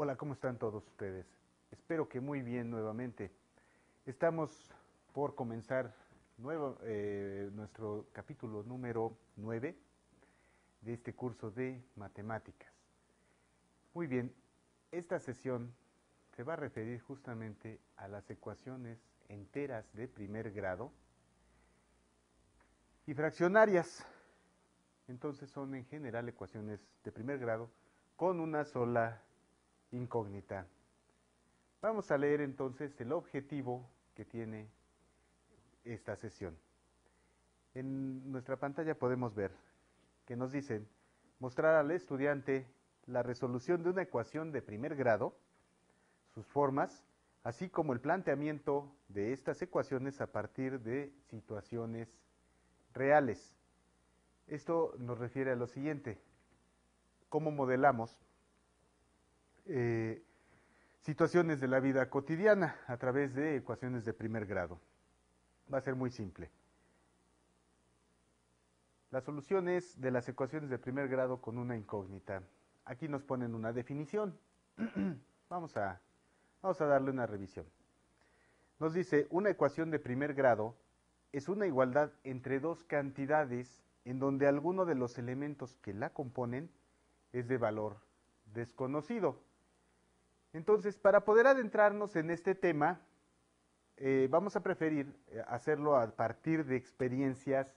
Hola, ¿cómo están todos ustedes? Espero que muy bien nuevamente. Estamos por comenzar nuestro capítulo número 9 de este curso de matemáticas. Muy bien, esta sesión se va a referir justamente a las ecuaciones enteras de primer grado y fraccionarias. Entonces son en general ecuaciones de primer grado con una sola incógnita. Vamos a leer entonces el objetivo que tiene esta sesión. En nuestra pantalla podemos ver que nos dicen mostrar al estudiante la resolución de una ecuación de primer grado, sus formas, así como el planteamiento de estas ecuaciones a partir de situaciones reales. Esto nos refiere a lo siguiente: cómo modelamos situaciones de la vida cotidiana a través de ecuaciones de primer grado. Va a ser muy simple. Las soluciones de las ecuaciones de primer grado con una incógnita. Aquí nos ponen una definición. Vamos a darle una revisión. Nos dice, una ecuación de primer grado es una igualdad entre dos cantidades en donde alguno de los elementos que la componen es de valor desconocido. Entonces, para poder adentrarnos en este tema, vamos a preferir hacerlo a partir de experiencias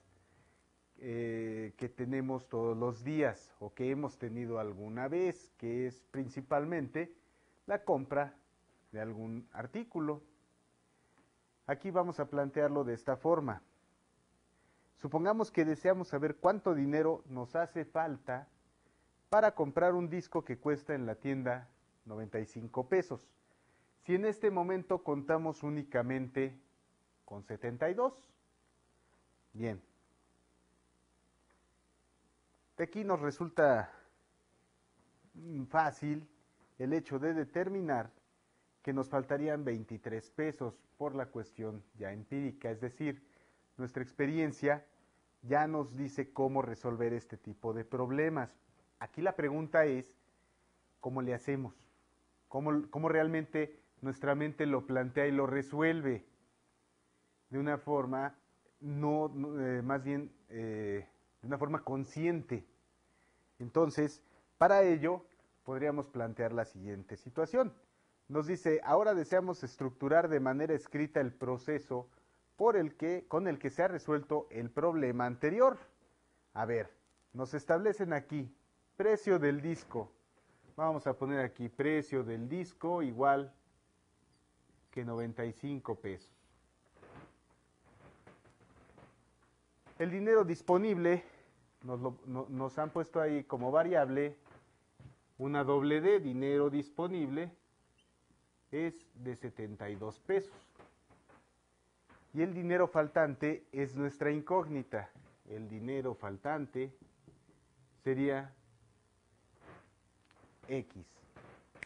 que tenemos todos los días o que hemos tenido alguna vez, que es principalmente la compra de algún artículo. Aquí vamos a plantearlo de esta forma. Supongamos que deseamos saber cuánto dinero nos hace falta para comprar un disco que cuesta en la tienda 95 pesos. Si en este momento contamos únicamente con 72, bien. De aquí nos resulta fácil el hecho de determinar que nos faltarían 23 pesos por la cuestión ya empírica, es decir, nuestra experiencia ya nos dice cómo resolver este tipo de problemas. Aquí la pregunta es, ¿cómo le hacemos? ¿Cómo realmente nuestra mente lo plantea y lo resuelve? De una forma, más bien, de una forma consciente. Entonces, para ello, podríamos plantear la siguiente situación. Nos dice, ahora deseamos estructurar de manera escrita el proceso con el que se ha resuelto el problema anterior. A ver, nos establecen aquí precio del disco. Vamos a poner aquí precio del disco igual que 95 pesos. El dinero disponible nos han puesto ahí como variable una doble D, dinero disponible es de 72 pesos. Y el dinero faltante es nuestra incógnita. El dinero faltante sería X.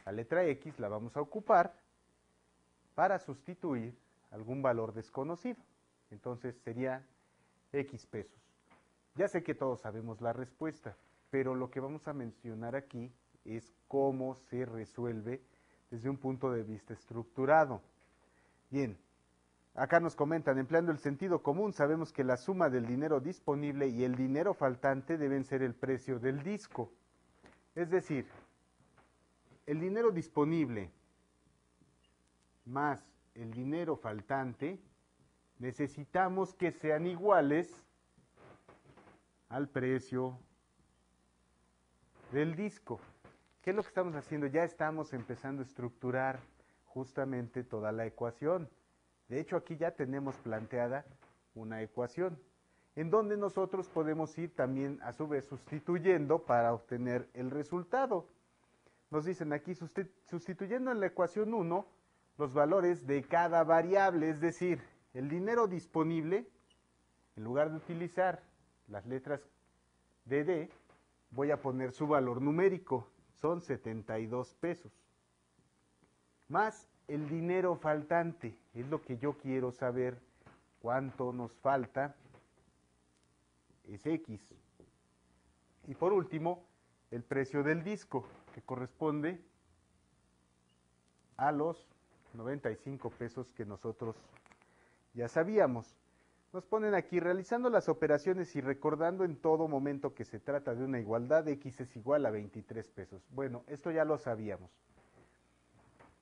La letra X la vamos a ocupar para sustituir algún valor desconocido. Entonces sería X pesos. Ya sé que todos sabemos la respuesta, pero lo que vamos a mencionar aquí es cómo se resuelve desde un punto de vista estructurado. Bien, acá nos comentan, empleando el sentido común, sabemos que la suma del dinero disponible y el dinero faltante deben ser el precio del disco. Es decir, el dinero disponible más el dinero faltante, necesitamos que sean iguales al precio del disco. ¿Qué es lo que estamos haciendo? Ya estamos empezando a estructurar justamente toda la ecuación. De hecho, aquí ya tenemos planteada una ecuación, en donde nosotros podemos ir también a su vez sustituyendo para obtener el resultado. Nos dicen aquí, sustituyendo en la ecuación 1 los valores de cada variable, es decir, el dinero disponible, en lugar de utilizar las letras de D, voy a poner su valor numérico, son 72 pesos. Más el dinero faltante, es lo que yo quiero saber cuánto nos falta, es X. Y por último, el precio del disco, que corresponde a los 95 pesos que nosotros ya sabíamos. Nos ponen aquí, realizando las operaciones y recordando en todo momento que se trata de una igualdad, X es igual a 23 pesos. Bueno, esto ya lo sabíamos.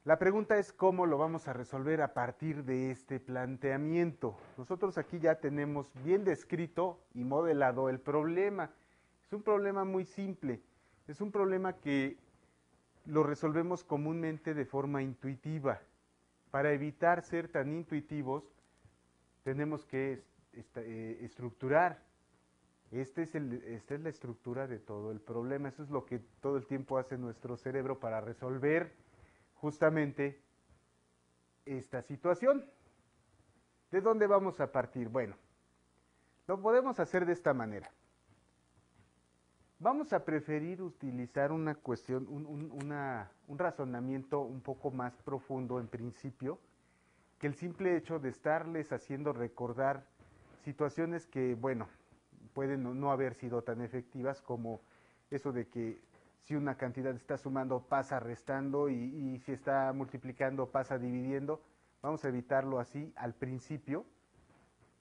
La pregunta es cómo lo vamos a resolver a partir de este planteamiento. Nosotros aquí ya tenemos bien descrito y modelado el problema. Es un problema muy simple. Es un problema que lo resolvemos comúnmente de forma intuitiva. Para evitar ser tan intuitivos, tenemos que estructurar. Esta es la estructura de todo el problema. Eso es lo que todo el tiempo hace nuestro cerebro para resolver justamente esta situación. ¿De dónde vamos a partir? Bueno, lo podemos hacer de esta manera. Vamos a preferir utilizar una cuestión, un razonamiento un poco más profundo en principio, que el simple hecho de estarles haciendo recordar situaciones que, bueno, pueden no haber sido tan efectivas, como eso de que si una cantidad está sumando pasa restando y si está multiplicando pasa dividiendo. Vamos a evitarlo así al principio,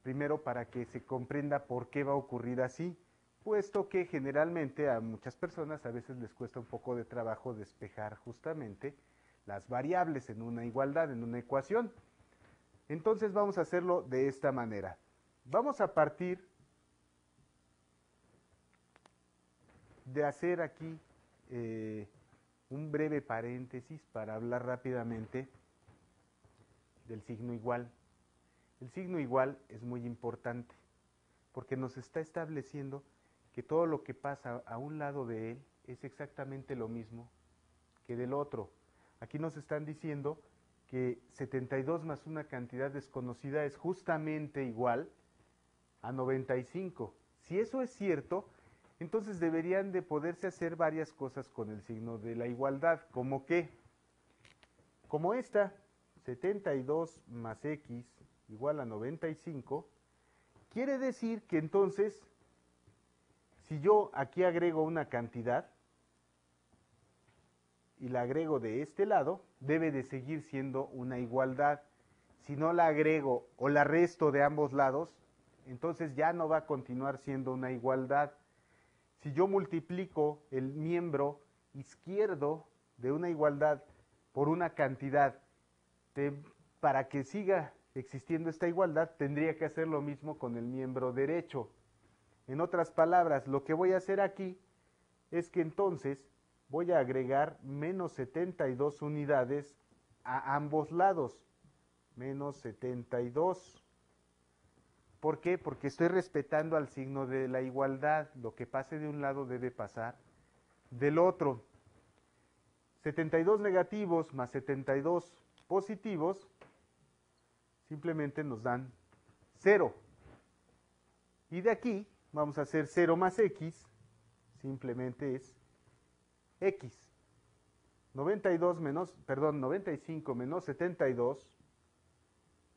primero para que se comprenda por qué va a ocurrir así, puesto que generalmente a muchas personas a veces les cuesta un poco de trabajo despejar justamente las variables en una igualdad, en una ecuación. Entonces vamos a hacerlo de esta manera. Vamos a partir de hacer aquí un breve paréntesis para hablar rápidamente del signo igual. El signo igual es muy importante porque nos está estableciendo que todo lo que pasa a un lado de él es exactamente lo mismo que del otro. Aquí nos están diciendo que 72 más una cantidad desconocida es justamente igual a 95. Si eso es cierto, entonces deberían de poderse hacer varias cosas con el signo de la igualdad. ¿Cómo qué? Como esta, 72 más x igual a 95, quiere decir que entonces, si yo aquí agrego una cantidad y la agrego de este lado, debe de seguir siendo una igualdad. Si no la agrego o la resto de ambos lados, entonces ya no va a continuar siendo una igualdad. Si yo multiplico el miembro izquierdo de una igualdad por una cantidad, para que siga existiendo esta igualdad, tendría que hacer lo mismo con el miembro derecho. En otras palabras, lo que voy a hacer aquí es que entonces voy a agregar menos 72 unidades a ambos lados. Menos 72. ¿Por qué? Porque estoy respetando al signo de la igualdad. Lo que pase de un lado debe pasar del otro. 72 negativos más 72 positivos simplemente nos dan 0. Y de aquí vamos a hacer 0 más x, simplemente es x. 95 menos 72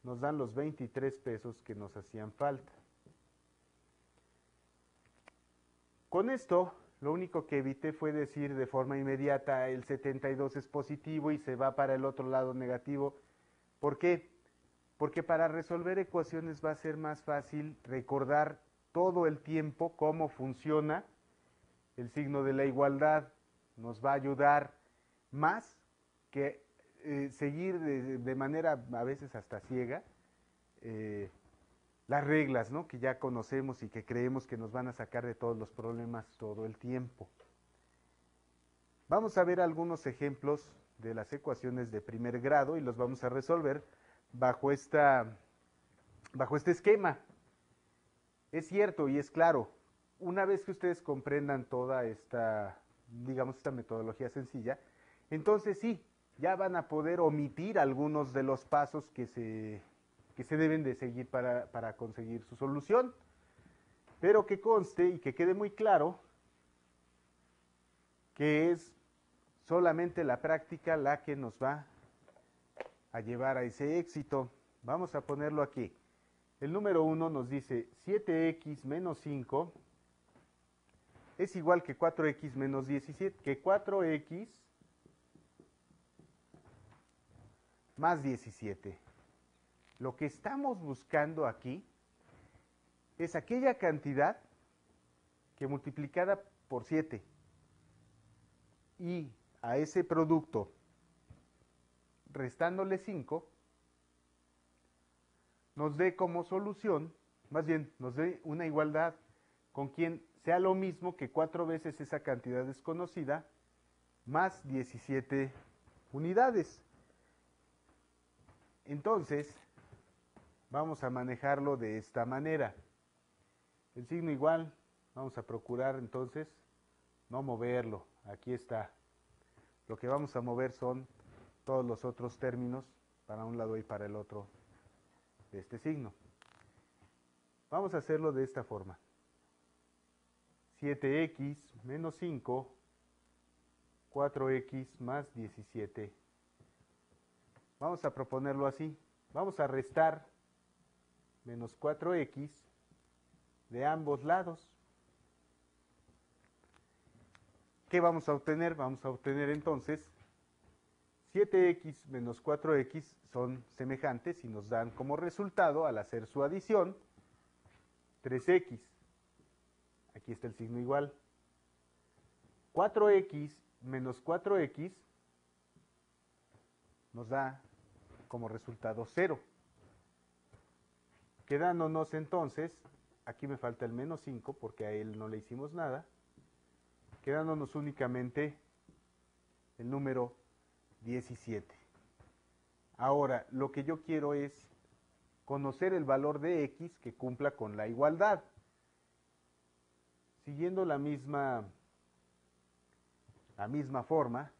nos dan los 23 pesos que nos hacían falta. Con esto, lo único que evité fue decir de forma inmediata el 72 es positivo y se va para el otro lado negativo. ¿Por qué? Porque para resolver ecuaciones va a ser más fácil recordar todo el tiempo cómo funciona el signo de la igualdad. Nos va a ayudar más que seguir de manera a veces hasta ciega las reglas, ¿no?, que ya conocemos y que creemos que nos van a sacar de todos los problemas todo el tiempo. Vamos a ver algunos ejemplos de las ecuaciones de primer grado y los vamos a resolver bajo este esquema. Es cierto y es claro, una vez que ustedes comprendan toda esta, digamos, esta metodología sencilla, entonces sí, ya van a poder omitir algunos de los pasos que se deben de seguir para conseguir su solución. Pero que conste y que quede muy claro que es solamente la práctica la que nos va a llevar a ese éxito. Vamos a ponerlo aquí. El número 1 nos dice 7x menos 5 es igual que 4x menos 17, que 4x más 17. Lo que estamos buscando aquí es aquella cantidad que multiplicada por 7 y a ese producto restándole 5 nos dé como solución, más bien nos dé una igualdad con quien sea lo mismo que 4 veces esa cantidad desconocida más 17 unidades. Entonces, vamos a manejarlo de esta manera. El signo igual, vamos a procurar entonces no moverlo. Aquí está. Lo que vamos a mover son todos los otros términos para un lado y para el otro de este signo. Vamos a hacerlo de esta forma. 7x menos 5, 4x más 17. Vamos a proponerlo así. Vamos a restar menos 4x de ambos lados. ¿Qué vamos a obtener? Vamos a obtener entonces 7x menos 4x son semejantes y nos dan como resultado, al hacer su adición, 3x. Aquí está el signo igual. 4x menos 4x nos da como resultado 0. Quedándonos entonces, aquí me falta el menos 5 porque a él no le hicimos nada, quedándonos únicamente el número 17. Ahora, lo que yo quiero es conocer el valor de x que cumpla con la igualdad. Siguiendo la misma forma,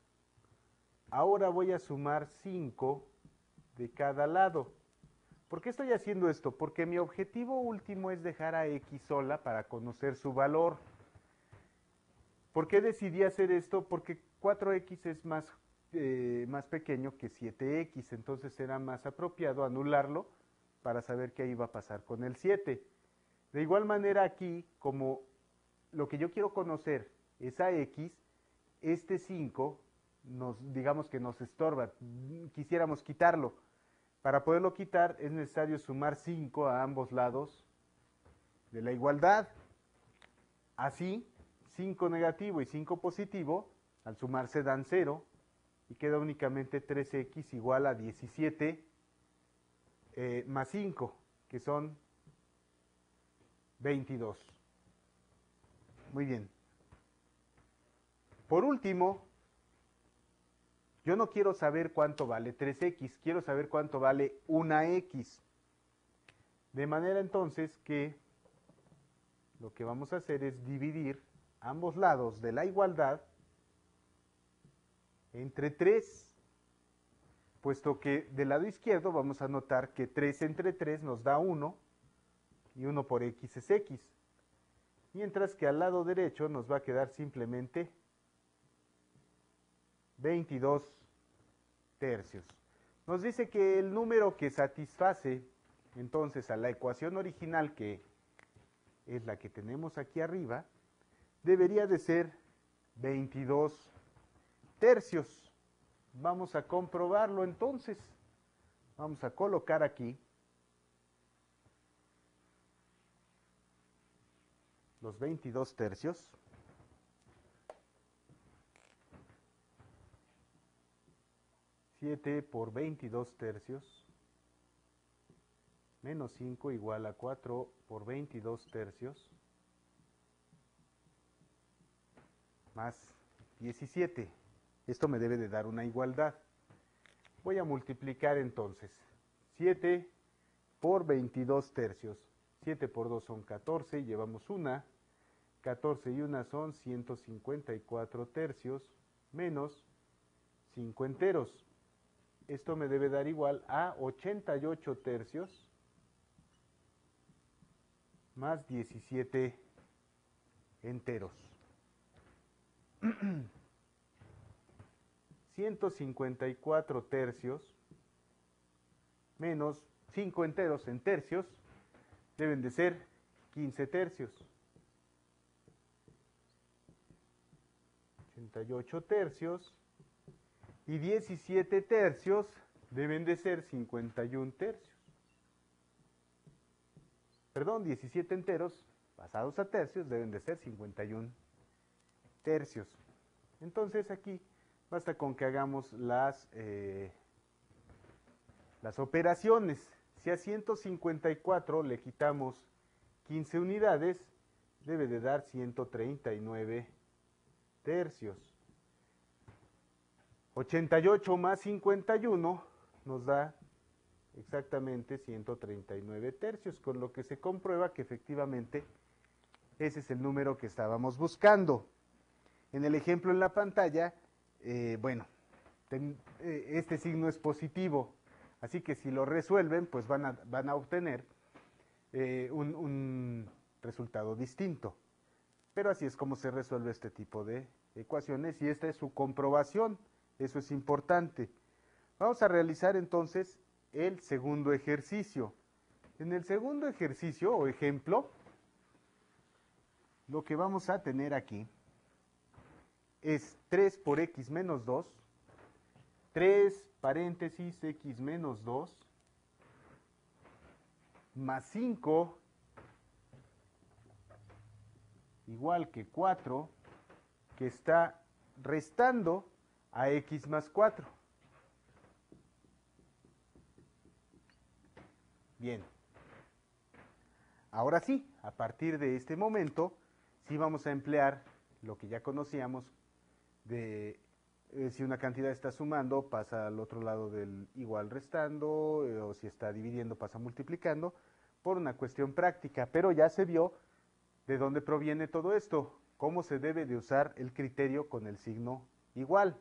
ahora voy a sumar 5 de cada lado. ¿Por qué estoy haciendo esto? Porque mi objetivo último es dejar a x sola para conocer su valor. ¿Por qué decidí hacer esto? Porque 4x es más pequeño que 7x, entonces era más apropiado anularlo para saber qué iba a pasar con el 7. De igual manera aquí, como lo que yo quiero conocer es a x, este 5 digamos que nos estorba, quisiéramos quitarlo. Para poderlo quitar es necesario sumar 5 a ambos lados de la igualdad. Así, 5 negativo y 5 positivo, al sumarse dan 0 y queda únicamente 3x igual a 17 más 5, que son 22. Muy bien. Por último, yo no quiero saber cuánto vale 3x, quiero saber cuánto vale una x. De manera entonces que lo que vamos a hacer es dividir ambos lados de la igualdad entre 3, puesto que del lado izquierdo vamos a notar que 3 entre 3 nos da 1 y 1 por x es x, mientras que al lado derecho nos va a quedar simplemente 22 tercios. Nos dice que el número que satisface entonces a la ecuación original, que es la que tenemos aquí arriba, debería de ser 22 tercios. Vamos a comprobarlo entonces. Vamos a colocar aquí los 22 tercios. Siete por 22 tercios menos 5 igual a 4 por 22 tercios más 17. Esto me debe de dar una igualdad. Voy a multiplicar entonces 7 por 22 tercios. 7 por 2 son 14, llevamos una. 14 y una son 154 tercios menos 5 enteros. Esto me debe dar igual a 88 tercios más 17 enteros. 154 tercios menos 5 enteros en tercios deben de ser 15 tercios. 88 tercios y 17 tercios deben de ser 51 tercios. Perdón, 17 enteros pasados a tercios deben de ser 51 tercios. Entonces aquí basta con que hagamos las operaciones. Si a 154 le quitamos 15 unidades, debe de dar 139 tercios. 88 más 51 nos da exactamente 139 tercios, con lo que se comprueba que efectivamente ese es el número que estábamos buscando. En el ejemplo en la pantalla, este signo es positivo, así que si lo resuelven, pues van a obtener un resultado distinto. Pero así es como se resuelve este tipo de ecuaciones y esta es su comprobación, eso es importante. Vamos a realizar entonces el segundo ejercicio. En el segundo ejercicio o ejemplo, lo que vamos a tener aquí es 3 por x menos 2, 3 paréntesis x menos 2, más 5, igual que 4, que está restando a x más 4. Bien. Ahora sí, a partir de este momento, sí vamos a emplear lo que ya conocíamos de si una cantidad está sumando, pasa al otro lado del igual restando, o si está dividiendo, pasa multiplicando, por una cuestión práctica. Pero ya se vio de dónde proviene todo esto, cómo se debe de usar el criterio con el signo igual.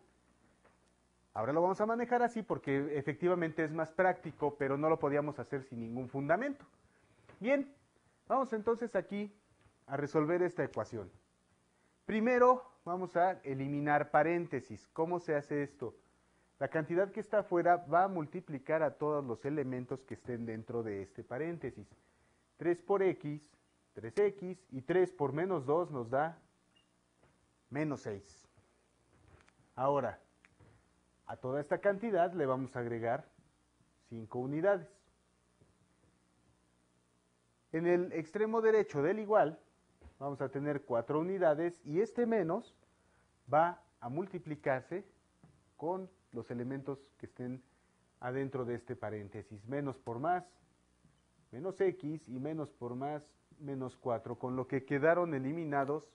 Ahora lo vamos a manejar así porque efectivamente es más práctico, pero no lo podíamos hacer sin ningún fundamento. Bien, vamos entonces aquí a resolver esta ecuación. Primero vamos a eliminar paréntesis. ¿Cómo se hace esto? La cantidad que está afuera va a multiplicar a todos los elementos que estén dentro de este paréntesis. 3 por x, 3x, y 3 por menos 2 nos da menos 6. Ahora, a toda esta cantidad le vamos a agregar 5 unidades. En el extremo derecho del igual vamos a tener 4 unidades y este menos va a multiplicarse con los elementos que estén adentro de este paréntesis. Menos por más, menos x, y menos por más, menos 4, con lo que quedaron eliminados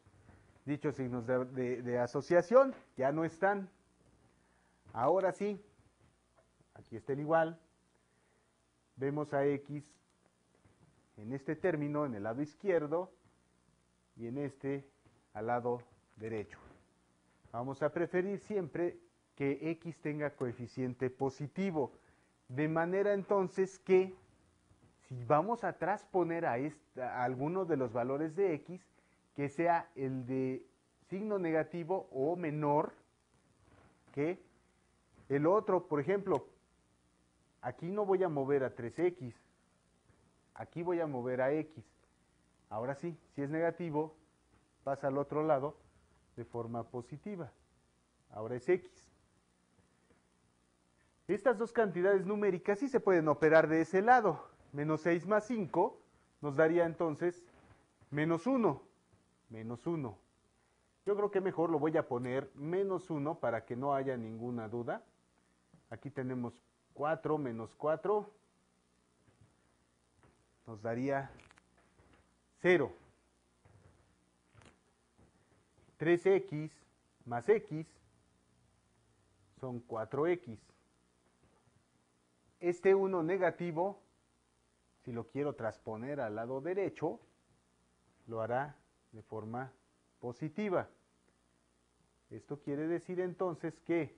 dichos signos de asociación, ya no están. Ahora sí, aquí está el igual, vemos a x en este término, en el lado izquierdo, y en este al lado derecho. Vamos a preferir siempre que x tenga coeficiente positivo, de manera entonces que si vamos a transponer a alguno de los valores de x, que sea el de signo negativo o menor que el otro. Por ejemplo, aquí no voy a mover a 3x, aquí voy a mover a x. Ahora sí, si es negativo, pasa al otro lado de forma positiva. Ahora es x. Estas dos cantidades numéricas sí se pueden operar de ese lado. Menos 6 más 5 nos daría entonces menos 1. Menos 1. Yo creo que mejor lo voy a poner menos 1 para que no haya ninguna duda. Aquí tenemos 4 menos 4. Nos daría 0. 3x más x son 4x. Este 1 negativo, si lo quiero transponer al lado derecho, lo hará de forma positiva. Esto quiere decir entonces que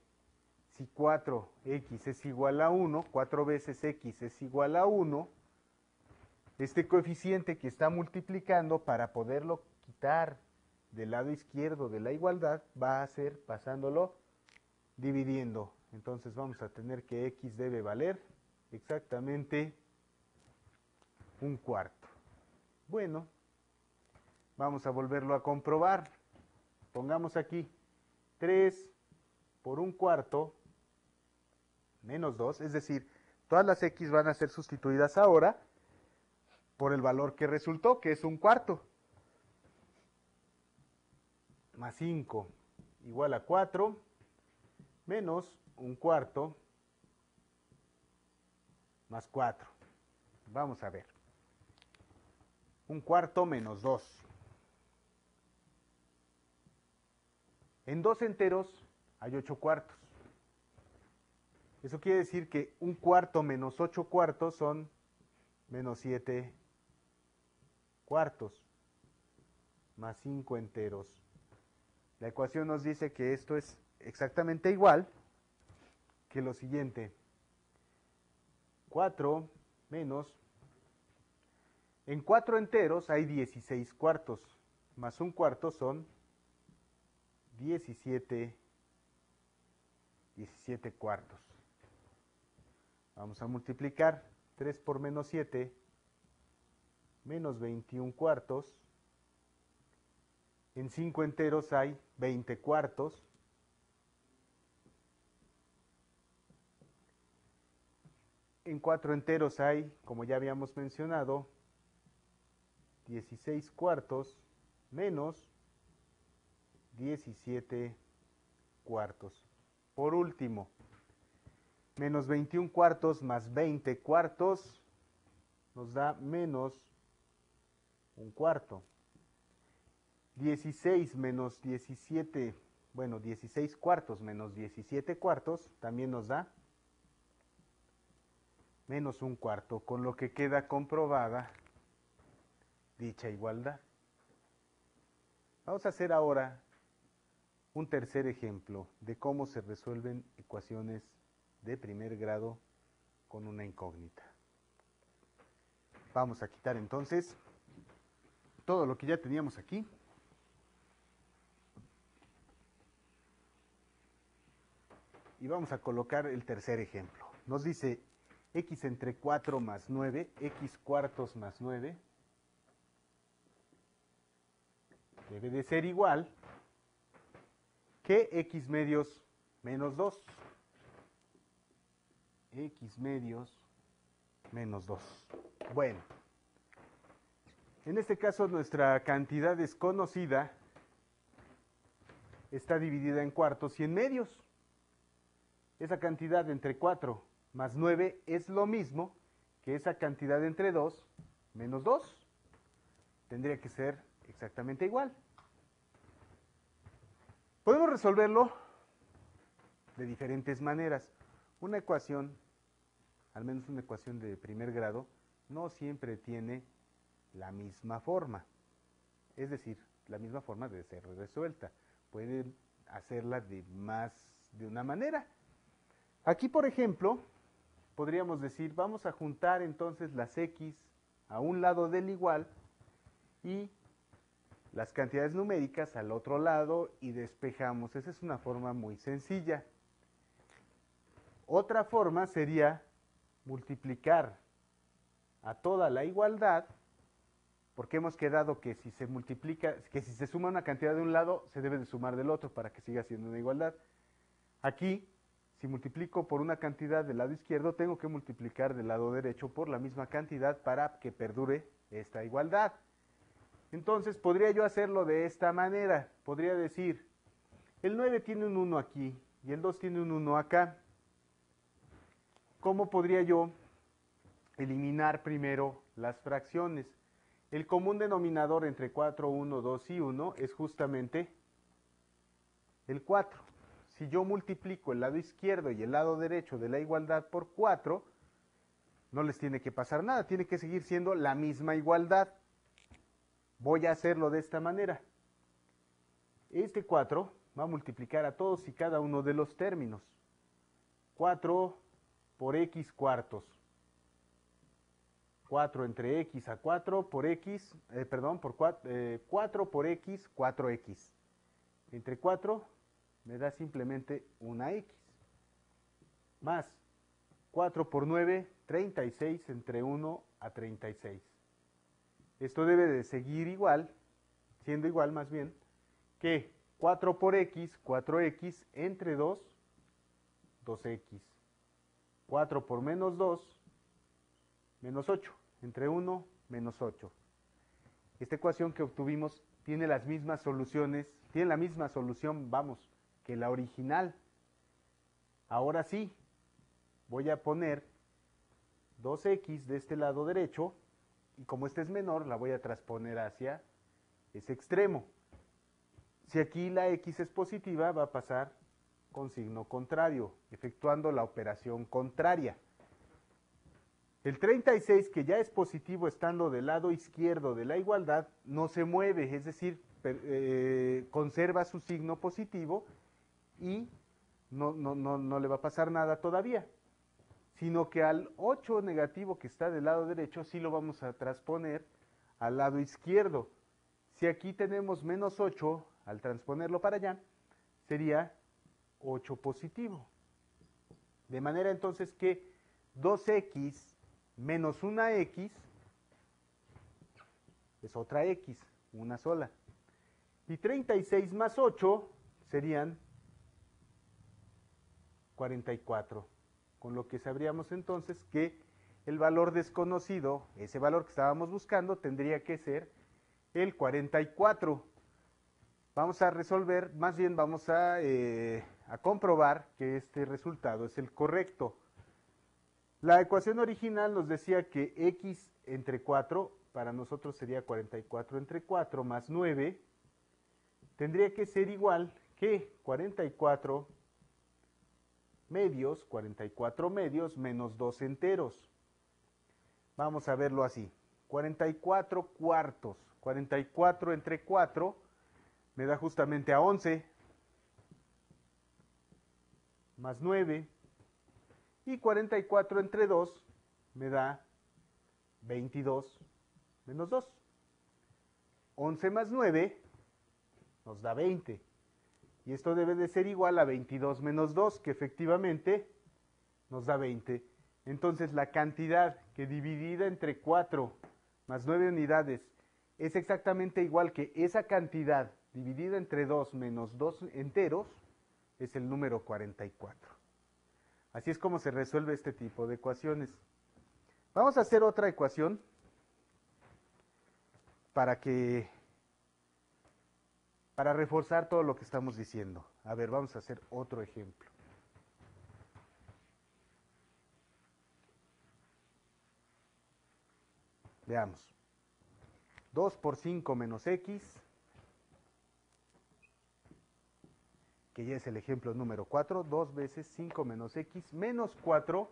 si 4x es igual a 1, 4 veces x es igual a 1, este coeficiente que está multiplicando, para poderlo quitar del lado izquierdo de la igualdad, va a ser pasándolo dividiendo. Entonces vamos a tener que x debe valer exactamente un cuarto. Bueno, vamos a volverlo a comprobar. Pongamos aquí 3 por un cuarto menos 2, es decir, todas las x van a ser sustituidas ahora por el valor que resultó, que es un cuarto. Más 5 igual a 4, menos un cuarto, más 4. Vamos a ver. Un cuarto menos 2. En dos enteros hay 8 cuartos. Eso quiere decir que un cuarto menos 8 cuartos son menos 7 cuartos, más 5 enteros. La ecuación nos dice que esto es exactamente igual que lo siguiente. 4 menos, en 4 enteros hay 16 cuartos, más un cuarto son 17 cuartos. Vamos a multiplicar 3 por menos 7, menos 21 cuartos. En 5 enteros hay 20 cuartos. En 4 enteros hay, como ya habíamos mencionado, 16 cuartos menos 17 cuartos. Por último, menos 21 cuartos más 20 cuartos nos da menos un cuarto. 16 menos 17, bueno, 16 cuartos menos 17 cuartos también nos da menos un cuarto, con lo que queda comprobada dicha igualdad. Vamos a hacer ahora un tercer ejemplo de cómo se resuelven ecuaciones de primer grado con una incógnita. Vamos a quitar entonces todo lo que ya teníamos aquí. Y vamos a colocar el tercer ejemplo. Nos dice x entre 4 más 9, x cuartos más 9, debe de ser igual que x medios menos 2. X medios menos 2. Bueno, en este caso nuestra cantidad desconocida está dividida en cuartos y en medios. Esa cantidad entre 4 más 9 es lo mismo que esa cantidad entre 2 menos 2. Tendría que ser exactamente igual. Podemos resolverlo de diferentes maneras. Una ecuación, al menos una ecuación de primer grado, no siempre tiene la misma forma. Es decir, la misma forma de ser resuelta. Pueden hacerla de una manera. Aquí, por ejemplo, podríamos decir, vamos a juntar entonces las x a un lado del igual y las cantidades numéricas al otro lado y despejamos. Esa es una forma muy sencilla. Otra forma sería multiplicar a toda la igualdad, porque hemos quedado que si se multiplica, que si se suma una cantidad de un lado, se debe de sumar del otro para que siga siendo una igualdad. Aquí, si multiplico por una cantidad del lado izquierdo, tengo que multiplicar del lado derecho por la misma cantidad para que perdure esta igualdad. Entonces, podría yo hacerlo de esta manera. Podría decir, el 9 tiene un 1 aquí y el 2 tiene un 1 acá. ¿Cómo podría yo eliminar primero las fracciones? El común denominador entre 4, 1, 2 y 1 es justamente el 4. Si yo multiplico el lado izquierdo y el lado derecho de la igualdad por 4, no les tiene que pasar nada, tiene que seguir siendo la misma igualdad. Voy a hacerlo de esta manera. Este 4 va a multiplicar a todos y cada uno de los términos. 4 por x cuartos. 4 entre x a 4 por x, por 4 por x, 4x. Entre 4 me da simplemente una x. Más 4 por 9, 36 entre 1 a 36. Esto debe de seguir igual, siendo igual más bien, que 4 por x, 4x, entre 2, 2x. 4 por menos 2, menos 8. Entre 1, menos 8. Esta ecuación que obtuvimos tiene las mismas soluciones, tiene la misma solución, vamos, que la original. Ahora sí, voy a poner 2x de este lado derecho, y como este es menor, la voy a transponer hacia ese extremo. Si aquí la x es positiva, va a pasar con signo contrario, efectuando la operación contraria. El 36, que ya es positivo estando del lado izquierdo de la igualdad, no se mueve, es decir, conserva su signo positivo y no le va a pasar nada todavía, sino que al 8 negativo que está del lado derecho sí lo vamos a transponer al lado izquierdo. Si aquí tenemos menos 8, al transponerlo para allá, sería 8 positivo. De manera entonces que 2x menos una x es otra x, una sola. Y 36 más 8 serían 44. Con lo que sabríamos entonces que el valor desconocido, ese valor que estábamos buscando, tendría que ser el 44. Vamos a resolver, más bien vamos a comprobar que este resultado es el correcto. La ecuación original nos decía que x entre 4, para nosotros sería 44 entre 4 más 9, tendría que ser igual que 44 medios, 44 medios menos 2 enteros. Vamos a verlo así. 44 cuartos. 44 entre 4 me da justamente a 11. Más 9. Y 44 entre 2 me da 22 menos 2. 11 más 9 nos da 20. Y esto debe de ser igual a 22 menos 2, que efectivamente nos da 20. Entonces la cantidad que dividida entre 4 más 9 unidades es exactamente igual que esa cantidad dividida entre 2 menos 2 enteros, es el número 44. Así es como se resuelve este tipo de ecuaciones. Vamos a hacer otra ecuación para reforzar todo lo que estamos diciendo. A ver, vamos a hacer otro ejemplo. Veamos. 2 por 5 menos x, que ya es el ejemplo número 4, 2 veces 5 menos x menos 4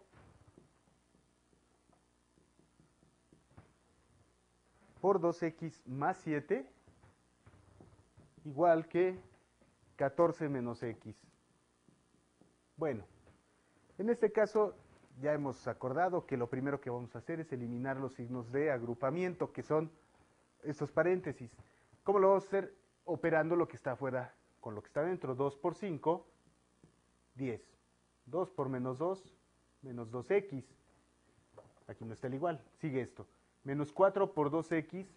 por 2x más 7, igual que 14 menos x. Bueno, en este caso ya hemos acordado que lo primero que vamos a hacer es eliminar los signos de agrupamiento, que son estos paréntesis. ¿Cómo lo vamos a hacer? Operando lo que está afuera con lo que está dentro. 2 por 5, 10. 2 por menos 2, menos 2x. Aquí no está el igual, sigue esto. Menos 4 por 2x,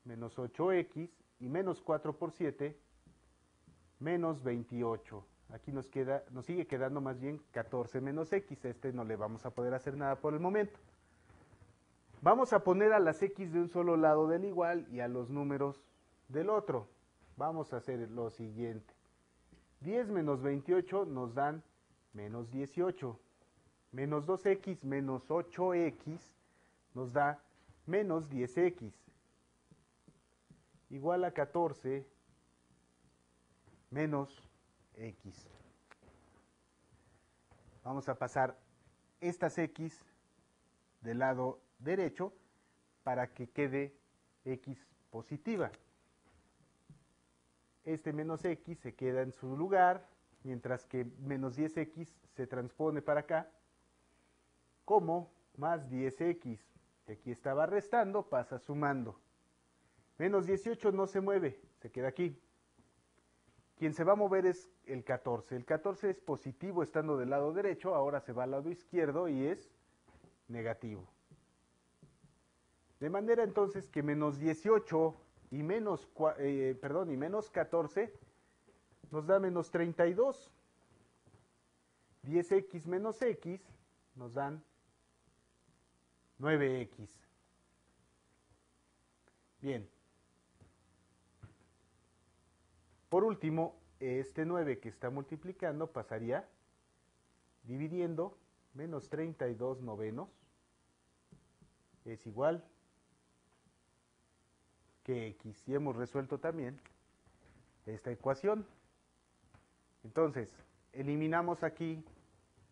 menos 8x. Y menos 4 por 7, menos 28. Aquí nos sigue quedando más bien 14 menos x. Este no le vamos a poder hacer nada por el momento. Vamos a poner a las x de un solo lado del igual y a los números del otro. Vamos a hacer lo siguiente. 10 menos 28 nos dan menos 18. Menos 2x menos 8x nos da menos 10x. Igual a 14 menos x. Vamos a pasar estas x del lado derecho para que quede x positiva. Este menos x se queda en su lugar, mientras que menos 10x se transpone para acá como más 10x, que aquí estaba restando, pasa sumando. Menos 18 no se mueve, se queda aquí. Quien se va a mover es el 14. El 14 es positivo estando del lado derecho, ahora se va al lado izquierdo y es negativo. De manera entonces que menos 18 y menos 14 nos da menos 32. 10x menos x nos dan 9x. Bien. Por último, este 9 que está multiplicando pasaría dividiendo menos 32 novenos es igual que x. Y hemos resuelto también esta ecuación. Entonces, eliminamos aquí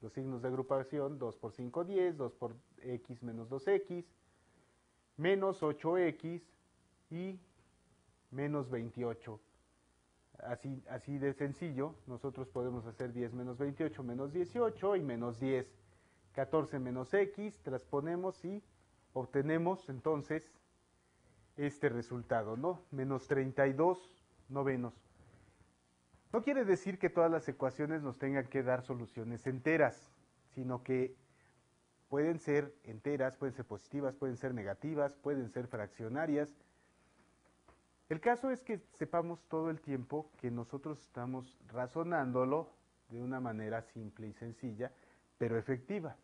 los signos de agrupación, 2 por 5, 10, 2 por x menos 2x, menos 8x y menos 28. Así de sencillo, nosotros podemos hacer 10 menos 28 menos 18 y menos 10. 14 menos x, transponemos y obtenemos entonces este resultado, ¿no? Menos 32 novenos. No quiere decir que todas las ecuaciones nos tengan que dar soluciones enteras, sino que pueden ser enteras, pueden ser positivas, pueden ser negativas, pueden ser fraccionarias. El caso es que sepamos todo el tiempo que nosotros estamos razonándolo de una manera simple y sencilla, pero efectiva.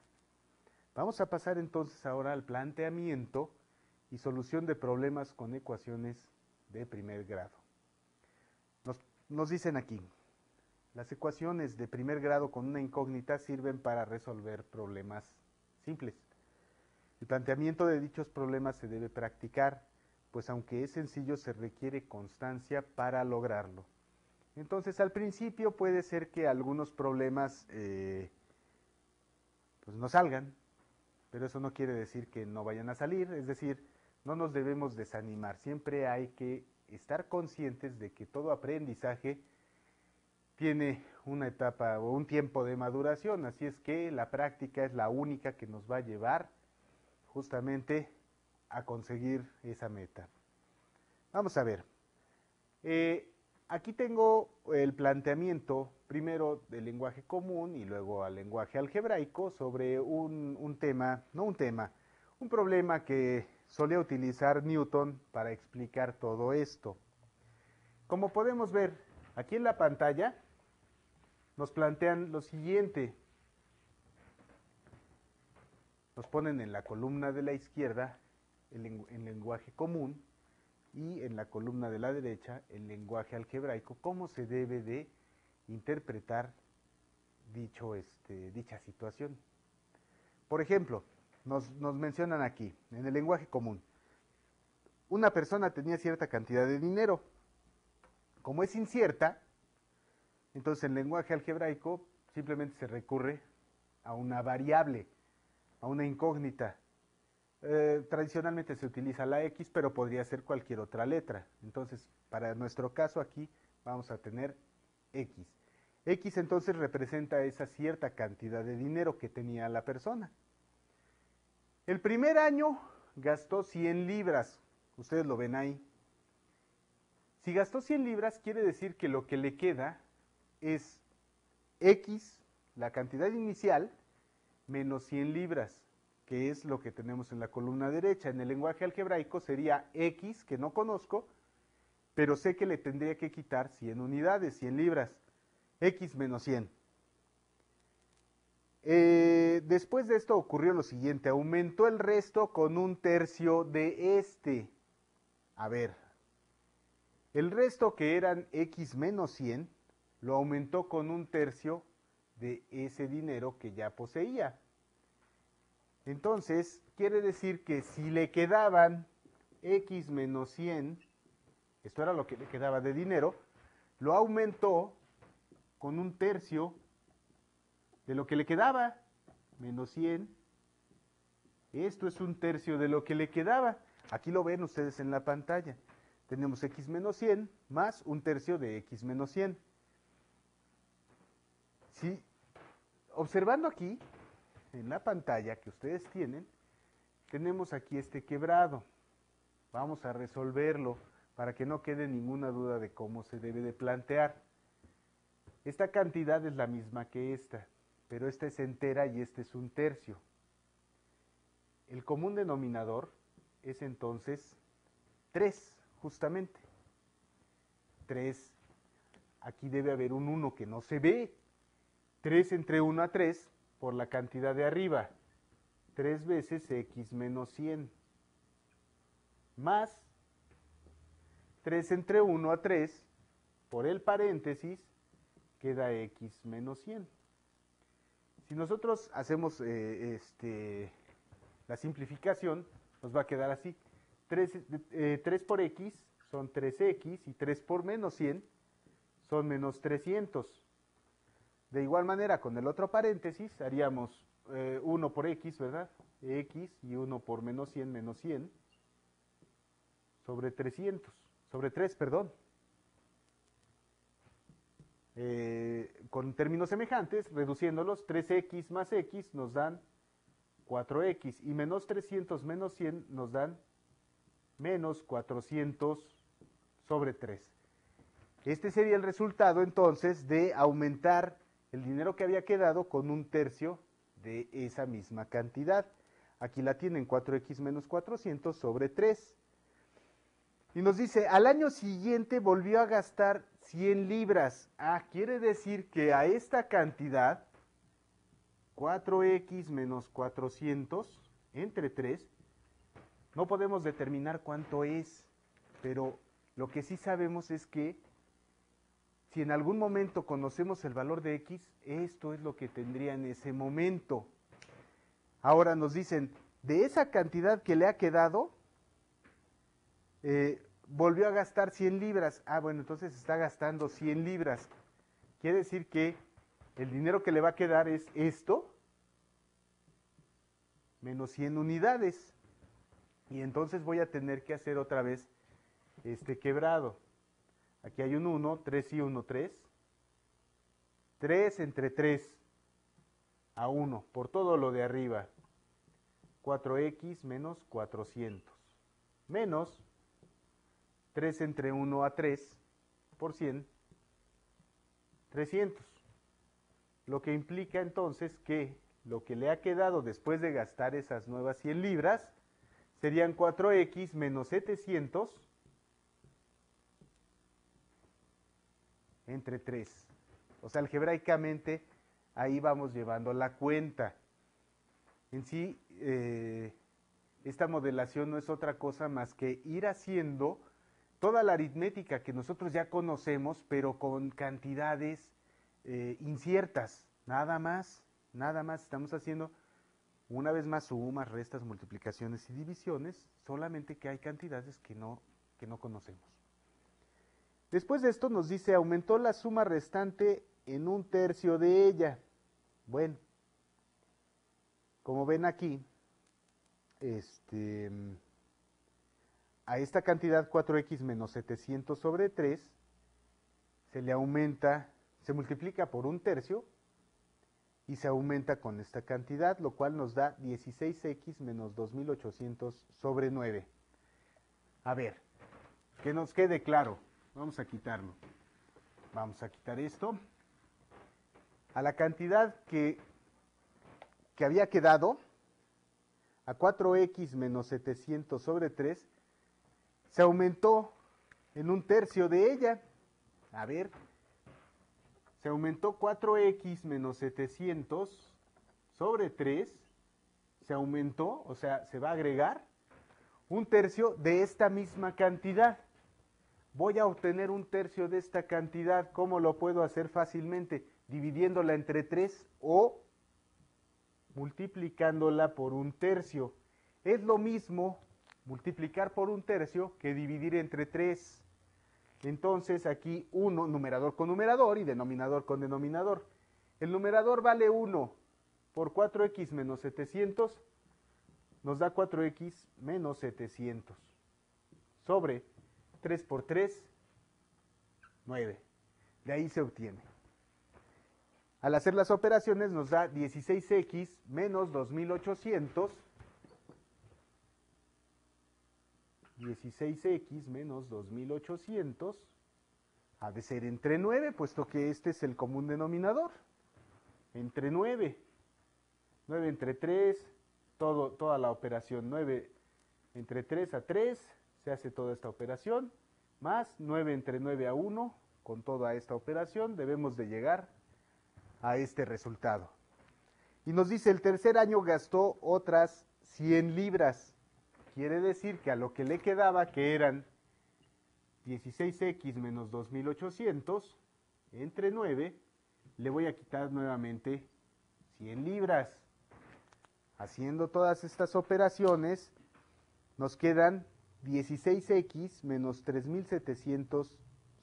Vamos a pasar entonces ahora al planteamiento y solución de problemas con ecuaciones de primer grado. Nos dicen aquí, las ecuaciones de primer grado con una incógnita sirven para resolver problemas simples. El planteamiento de dichos problemas se debe practicar, pues aunque es sencillo se requiere constancia para lograrlo. Entonces al principio puede ser que algunos problemas pues no salgan, pero eso no quiere decir que no vayan a salir, es decir, no nos debemos desanimar, siempre hay que estar conscientes de que todo aprendizaje tiene una etapa o un tiempo de maduración, así es que la práctica es la única que nos va a llevar justamente a conseguir esa meta. Vamos a ver, aquí tengo el planteamiento primero del lenguaje común y luego al lenguaje algebraico sobre un problema que solía utilizar Newton para explicar todo esto. Como podemos ver aquí en la pantalla, nos plantean lo siguiente. Nos ponen en la columna de la izquierda el lenguaje común y en la columna de la derecha el lenguaje algebraico, cómo se debe de interpretar dicha situación. Por ejemplo, nos mencionan aquí, en el lenguaje común, una persona tenía cierta cantidad de dinero. Como es incierta, entonces en lenguaje algebraico simplemente se recurre a una variable, a una incógnita. Tradicionalmente se utiliza la X, pero podría ser cualquier otra letra. Entonces, para nuestro caso aquí vamos a tener X. X entonces representa esa cierta cantidad de dinero que tenía la persona. El primer año gastó 100 libras. Ustedes lo ven ahí. Si gastó 100 libras, quiere decir que lo que le queda es X, la cantidad inicial, menos 100 libras, que es lo que tenemos en la columna derecha. En el lenguaje algebraico sería X, que no conozco, pero sé que le tendría que quitar 100 unidades, 100 libras. X menos 100. Después de esto ocurrió lo siguiente, aumentó el resto con un tercio de este. A ver, el resto que eran X menos 100, lo aumentó con un tercio de ese dinero que ya poseía. Entonces, quiere decir que si le quedaban X menos 100, esto era lo que le quedaba de dinero, lo aumentó con un tercio de lo que le quedaba, menos 100. Esto es un tercio de lo que le quedaba. Aquí lo ven ustedes en la pantalla. Tenemos X menos 100 más un tercio de X menos 100. Si, observando aquí, en la pantalla que ustedes tienen, tenemos aquí este quebrado. Vamos a resolverlo para que no quede ninguna duda de cómo se debe de plantear. Esta cantidad es la misma que esta, pero esta es entera y este es un tercio. El común denominador es entonces 3, justamente. 3, aquí debe haber un 1 que no se ve. 3 entre 1 a 3 por la cantidad de arriba, 3 veces x menos 100, más 3 entre 1 a 3, por el paréntesis, queda x menos 100. Si nosotros hacemos la simplificación, nos va a quedar así. 3 por x son 3x y 3 por menos 100 son menos 300. De igual manera, con el otro paréntesis, haríamos 1 por x, ¿verdad? X y 1 por menos 100 sobre 300, sobre 3, perdón. Con términos semejantes, reduciéndolos, 3x más x nos dan 4x y menos 300 menos 100 nos dan menos 400 sobre 3. Este sería el resultado entonces de aumentar el dinero que había quedado con un tercio de esa misma cantidad. Aquí la tienen, 4x menos 400 sobre 3. Y nos dice, al año siguiente volvió a gastar 100 libras. Quiere decir que a esta cantidad, 4x menos 400 entre 3, no podemos determinar cuánto es, pero lo que sí sabemos es que si en algún momento conocemos el valor de x, esto es lo que tendría en ese momento. Ahora nos dicen, de esa cantidad que le ha quedado, volvió a gastar 100 libras. Bueno, entonces está gastando 100 libras. Quiere decir que el dinero que le va a quedar es esto, menos 100 unidades. Y entonces voy a tener que hacer otra vez este quebrado. Aquí hay un 1, 3 y 1, 3. 3 entre 3 a 1, por todo lo de arriba. 4x menos 400. Menos 3 entre 1 a 3 por 100, 300. Lo que implica entonces que lo que le ha quedado después de gastar esas nuevas 100 libras serían 4x menos 700 entre 3. O sea, algebraicamente ahí vamos llevando la cuenta. En sí, esta modelación no es otra cosa más que ir haciendo toda la aritmética que nosotros ya conocemos, pero con cantidades inciertas. Nada más estamos haciendo una vez más sumas, restas, multiplicaciones y divisiones, solamente que hay cantidades que no conocemos. Después de esto nos dice, aumentó la suma restante en un tercio de ella. Bueno, como ven aquí, a esta cantidad 4x menos 700 sobre 3 se le aumenta, se multiplica por un tercio y se aumenta con esta cantidad, lo cual nos da 16x menos 2800 sobre 9. A ver, que nos quede claro. Vamos a quitarlo. Vamos a quitar esto. A la cantidad que había quedado, a 4x menos 700 sobre 3, se aumentó en un tercio de ella. A ver, se aumentó 4x menos 700 sobre 3, se aumentó, o sea, se va a agregar un tercio de esta misma cantidad. Voy a obtener un tercio de esta cantidad. ¿Cómo lo puedo hacer fácilmente? Dividiéndola entre 3 o multiplicándola por un tercio. Es lo mismo multiplicar por un tercio que dividir entre 3. Entonces aquí 1, numerador con numerador y denominador con denominador. El numerador vale 1 por 4x menos 700, nos da 4x menos 700 sobre 3 por 3, 9. De ahí se obtiene. Al hacer las operaciones nos da 16x menos 2800. 16x menos 2800 ha de ser entre 9, puesto que este es el común denominador. Entre 9. 9 entre 3, toda la operación. 9 entre 3 a 3, se hace toda esta operación. Más 9 entre 9 a 1, con toda esta operación, debemos de llegar a este resultado. Y nos dice, el tercer año gastó otras 100 libras. Quiere decir que a lo que le quedaba, que eran 16x menos 2800, entre 9, le voy a quitar nuevamente 100 libras. Haciendo todas estas operaciones, nos quedan 16x menos 3700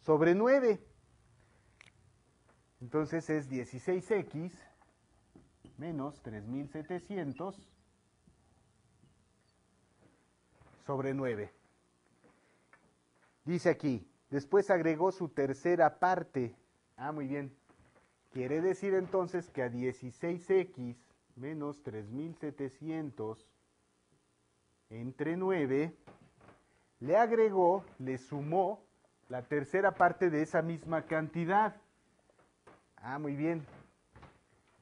sobre 9. Entonces es 16x menos 3700 sobre 9. Dice aquí, después agregó su tercera parte. Ah, muy bien. Quiere decir entonces que a 16x menos 3700 entre 9, le agregó, le sumó la tercera parte de esa misma cantidad. Ah, muy bien.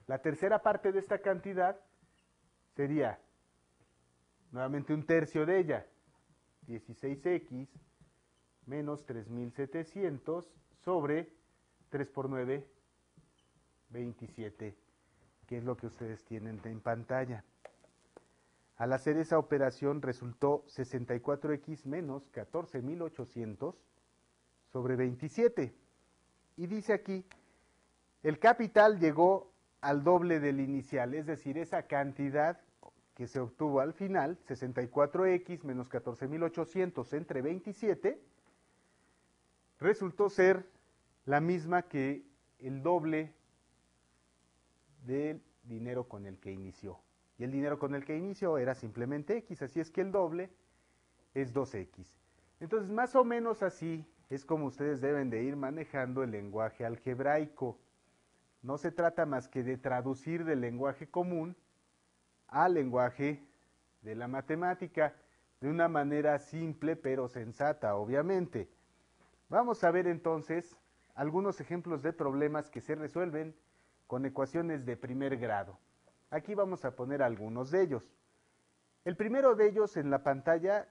La tercera parte de esta cantidad sería nuevamente un tercio de ella. 16x menos 3700 sobre 3 por 9, 27, que es lo que ustedes tienen en pantalla. Al hacer esa operación resultó 64x menos 14.800 sobre 27. Y dice aquí, el capital llegó al doble del inicial, es decir, esa cantidad que se obtuvo al final, 64x menos 14.800 entre 27, resultó ser la misma que el doble del dinero con el que inició. Y el dinero con el que inició era simplemente x, así es que el doble es 2x. Entonces, más o menos así es como ustedes deben de ir manejando el lenguaje algebraico. No se trata más que de traducir del lenguaje común al lenguaje de la matemática de una manera simple pero sensata, obviamente. Vamos a ver entonces algunos ejemplos de problemas que se resuelven con ecuaciones de primer grado. Aquí vamos a poner algunos de ellos. El primero de ellos en la pantalla,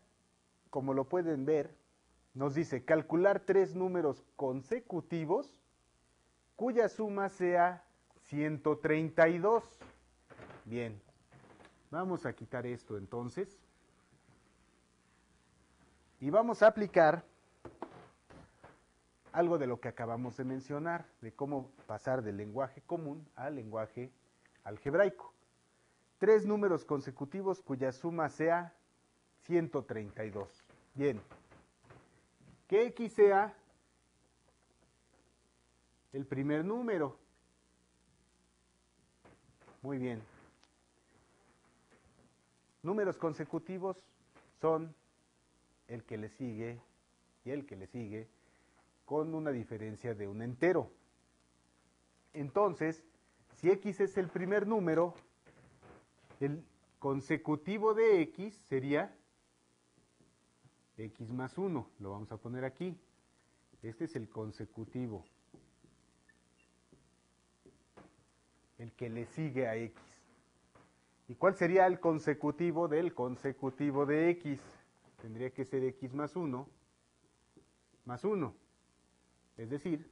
como lo pueden ver, nos dice calcular 3 números consecutivos cuya suma sea 132. Bien, vamos a quitar esto entonces y vamos a aplicar algo de lo que acabamos de mencionar, de cómo pasar del lenguaje común al lenguaje algebraico. 3 números consecutivos cuya suma sea 132. Bien, que x sea el primer número. Muy bien. Números consecutivos son el que le sigue y el que le sigue con una diferencia de un entero. Entonces, si x es el primer número, el consecutivo de x sería x más 1. Lo vamos a poner aquí. Este es el consecutivo, el que le sigue a x. ¿Y cuál sería el consecutivo del consecutivo de x? Tendría que ser x más 1 más 1. Es decir,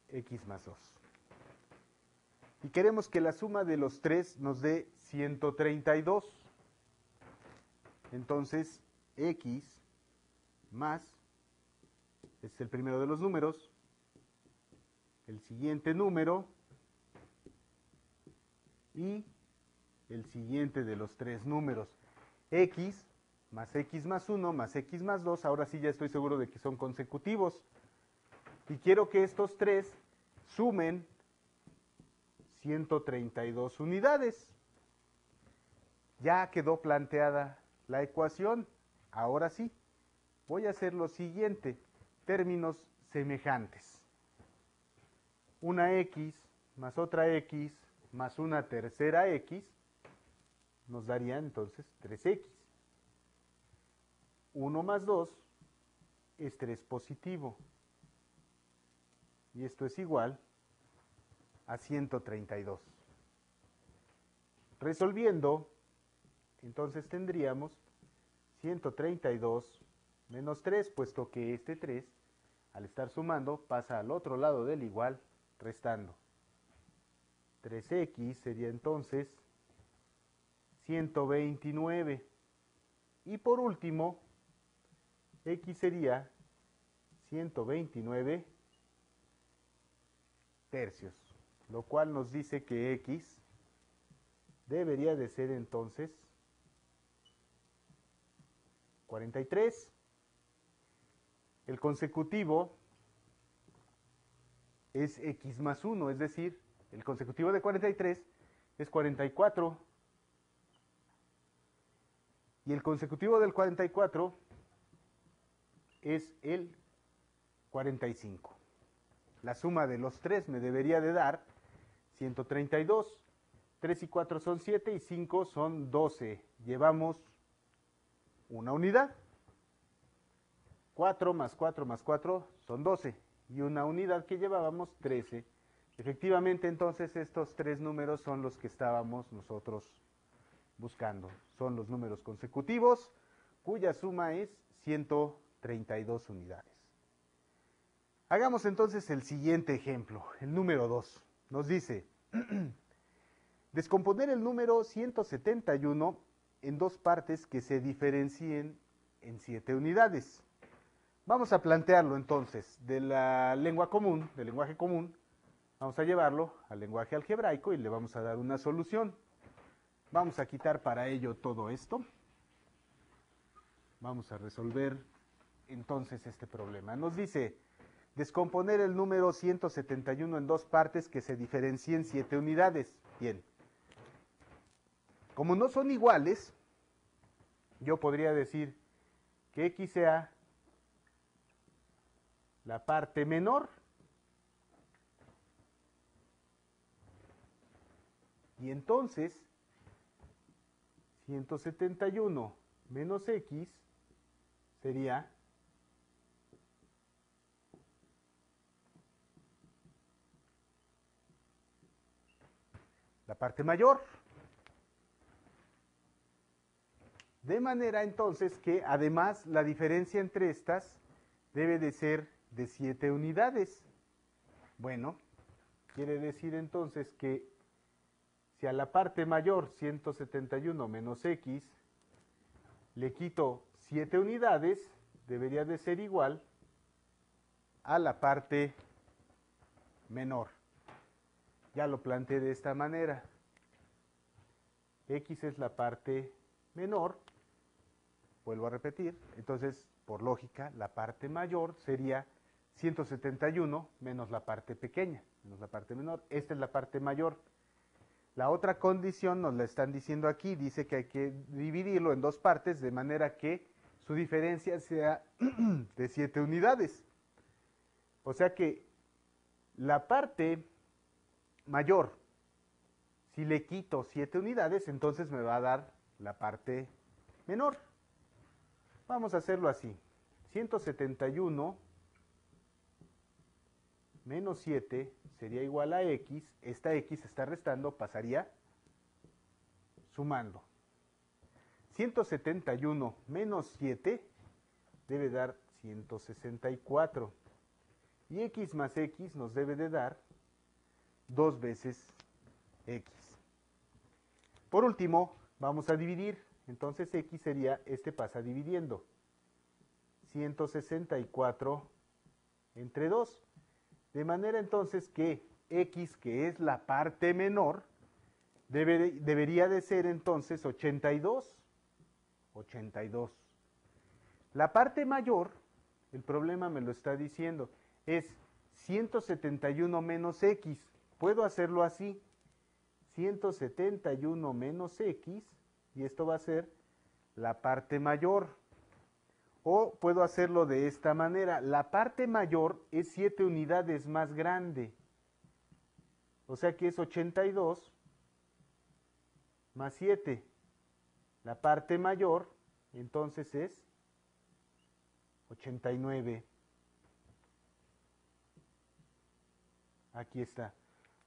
x más 2. Y queremos que la suma de los 3 nos dé 132. Entonces, x más, este es el primero de los números, el siguiente número y el siguiente de los 3 números. X más 1 más x más 2, ahora sí ya estoy seguro de que son consecutivos. Y quiero que estos 3 sumen 132 unidades. Ya quedó planteada la ecuación. Ahora sí, voy a hacer lo siguiente, términos semejantes. Una x más otra x más una tercera x nos daría entonces 3x. 1 más 2 es 3 positivo. Y esto es igual a 132. Resolviendo, entonces tendríamos 132 menos 3, puesto que este 3, al estar sumando, pasa al otro lado del igual, restando. 3x sería entonces 129. Y por último, x sería 129 tercios, lo cual nos dice que x debería de ser entonces 43. El consecutivo es x más 1, es decir, el consecutivo de 43 es 44. Y el consecutivo del 44 es el 45. La suma de los tres me debería de dar 132. 3 y 4 son 7 y 5 son 12. Llevamos una unidad. 4 más 4 más 4 son 12. Y una unidad que llevábamos 13. Efectivamente, entonces estos tres números son los que estábamos nosotros buscando. Son los números consecutivos, cuya suma es 132 unidades. Hagamos entonces el siguiente ejemplo, el número 2. Nos dice, descomponer el número 171 en dos partes que se diferencien en 7 unidades. Vamos a plantearlo entonces de la lengua común, del lenguaje común, vamos a llevarlo al lenguaje algebraico y le vamos a dar una solución. Vamos a quitar para ello todo esto. Vamos a resolver entonces este problema. Nos dice, descomponer el número 171 en dos partes que se diferencien 7 unidades. Bien. Como no son iguales, yo podría decir que x sea la parte menor y entonces 171 menos x sería la parte mayor. De manera entonces que además la diferencia entre estas debe de ser de 7 unidades. Bueno, quiere decir entonces que si a la parte mayor 171 menos x le quito 7 unidades, debería de ser igual a la parte menor. Ya lo planteé de esta manera. X es la parte menor, vuelvo a repetir, entonces por lógica la parte mayor sería 171 menos la parte pequeña, menos la parte menor. Esta es la parte mayor. La otra condición nos la están diciendo aquí, dice que hay que dividirlo en dos partes de manera que su diferencia sea de 7 unidades. O sea que la parte mayor, si le quito 7 unidades, entonces me va a dar la parte menor. Vamos a hacerlo así. 171 menos 7 sería igual a x. Esta x está restando, pasaría sumando. 171 menos 7 debe dar 164. Y x más x nos debe de dar 2 veces x. Por último, vamos a dividir. Entonces x sería, pasa dividiendo. 164 entre 2. De manera entonces que x, que es la parte menor, debería de ser entonces 82. 82. La parte mayor, el problema me lo está diciendo, es 171 menos x. Puedo hacerlo así. 171 menos x, y esto va a ser la parte mayor. O puedo hacerlo de esta manera. La parte mayor es 7 unidades más grande. O sea que es 82 más 7. La parte mayor, entonces es 89. Aquí está.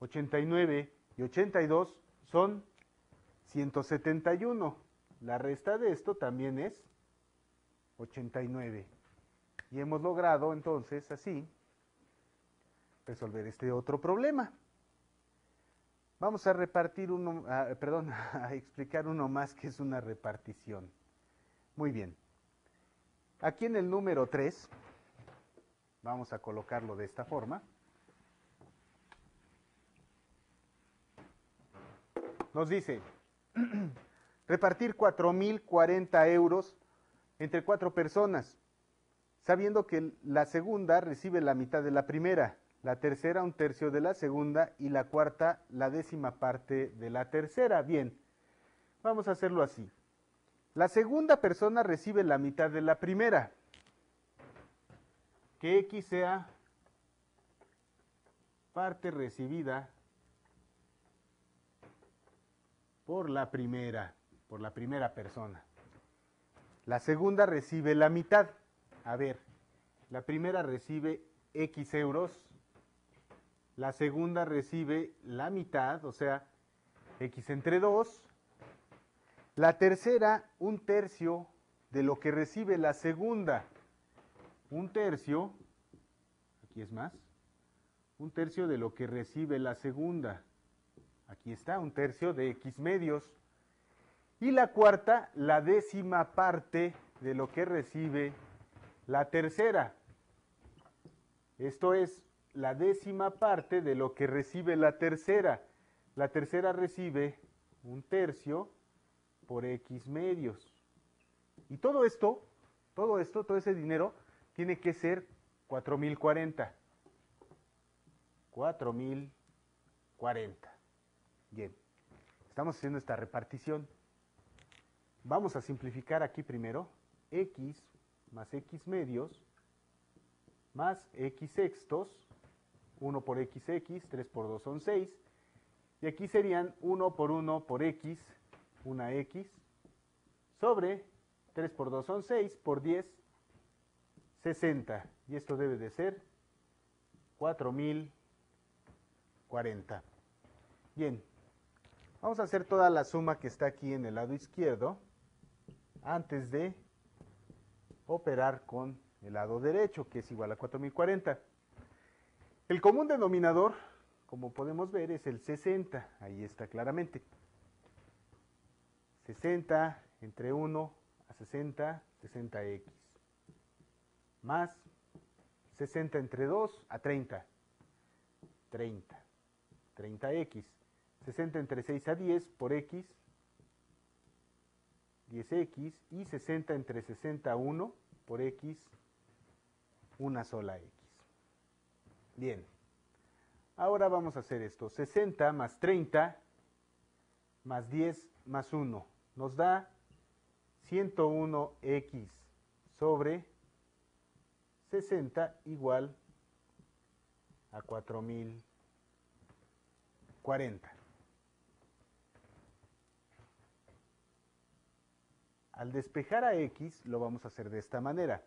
89 y 82 son 171. La resta de esto también es 89. Y hemos logrado entonces así resolver este otro problema. Vamos a repartir uno, perdón, a explicar uno más que es una repartición. Muy bien. Aquí en el número 3, vamos a colocarlo de esta forma. Nos dice, repartir 4.040 euros entre 4 personas, sabiendo que la segunda recibe la mitad de la primera, la tercera un tercio de la segunda y la cuarta la décima parte de la tercera. Bien, vamos a hacerlo así. La segunda persona recibe la mitad de la primera. Que X sea parte recibida por la primera persona. La segunda recibe la mitad. A ver, la primera recibe X euros, la segunda recibe la mitad, o sea, X entre 2. La tercera, un tercio de lo que recibe la segunda. Un tercio, aquí es más, un tercio de lo que recibe la segunda. Aquí está, un tercio de X medios. Y la cuarta, la décima parte de lo que recibe la tercera. Esto es la décima parte de lo que recibe la tercera. La tercera recibe un tercio por X medios. Y todo ese dinero tiene que ser 4.040. 4.040. Bien, estamos haciendo esta repartición. Vamos a simplificar aquí primero. X más X medios más X sextos. 1 por XX, 3 por 2 son 6. Y aquí serían 1 por 1 por X, una X, sobre 3 por 2 son 6, por 10, 60. Y esto debe de ser 4.040. Bien, vamos a hacer toda la suma que está aquí en el lado izquierdo antes de operar con el lado derecho, que es igual a 4.040. El común denominador, como podemos ver, es el 60. Ahí está claramente. 60 entre 1 a 60, 60x. Más 60 entre 2 a 30. 30. 30x. 60 entre 6 a 10 por x. 10x. Y 60 entre 60 a 1 por x. Una sola x. Bien. Ahora vamos a hacer esto. 60 más 30 más 10 más 1. Nos da 101x sobre 60 igual a 4.040. Al despejar a x lo vamos a hacer de esta manera.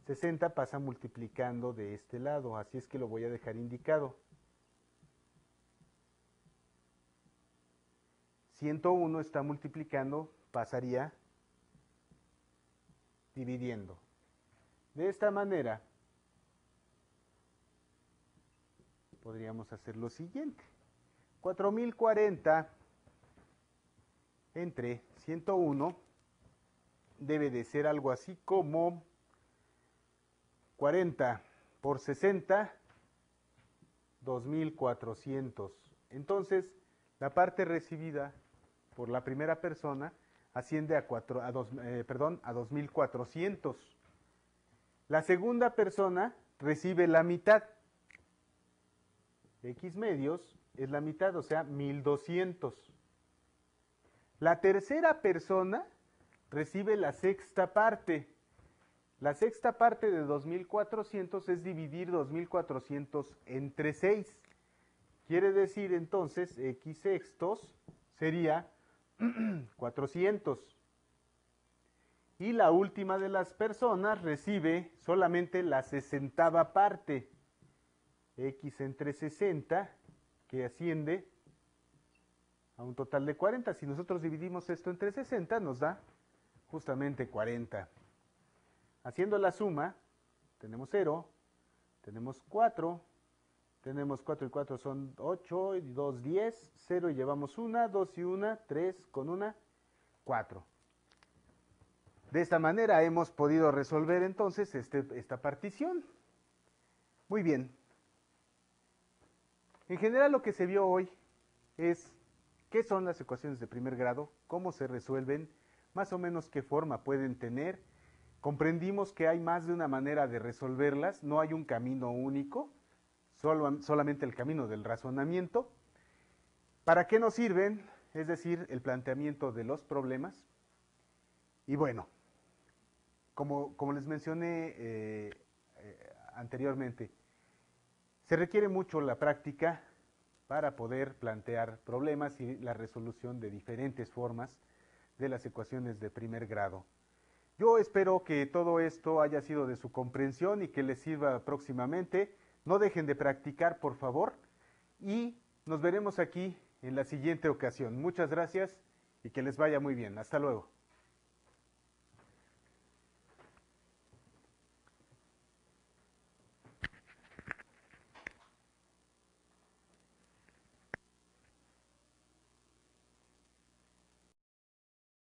60 pasa multiplicando de este lado, así es que lo voy a dejar indicado. 101 está multiplicando, pasaría dividiendo. De esta manera, podríamos hacer lo siguiente. 4.040 entre 101 debe de ser algo así como 40 por 60, 2.400. Entonces, la parte recibida por la primera persona asciende a 2.400. La segunda persona recibe la mitad. X medios es la mitad, o sea, 1.200. La tercera persona recibe la sexta parte. La sexta parte de 2.400 es dividir 2.400 entre 6. Quiere decir entonces X sextos sería 400. Y la última de las personas recibe solamente la sesentava parte. X entre 60, que asciende a un total de 40. Si nosotros dividimos esto entre 60, nos da justamente 40. Haciendo la suma, tenemos 0, tenemos 4, Tenemos 4 y 4 son 8, y 2, 10, 0 y llevamos 1, 2 y 1, 3 con 1, 4. De esta manera hemos podido resolver entonces esta partición. Muy bien. En general lo que se vio hoy es qué son las ecuaciones de primer grado, cómo se resuelven, más o menos qué forma pueden tener. Comprendimos que hay más de una manera de resolverlas, no hay un camino único, solamente el camino del razonamiento. ¿Para qué nos sirven? Es decir, el planteamiento de los problemas. Y bueno, como les mencioné anteriormente, se requiere mucho la práctica para poder plantear problemas y la resolución de diferentes formas de las ecuaciones de primer grado. Yo espero que todo esto haya sido de su comprensión y que les sirva próximamente. No dejen de practicar, por favor, y nos veremos aquí en la siguiente ocasión. Muchas gracias y que les vaya muy bien. Hasta luego.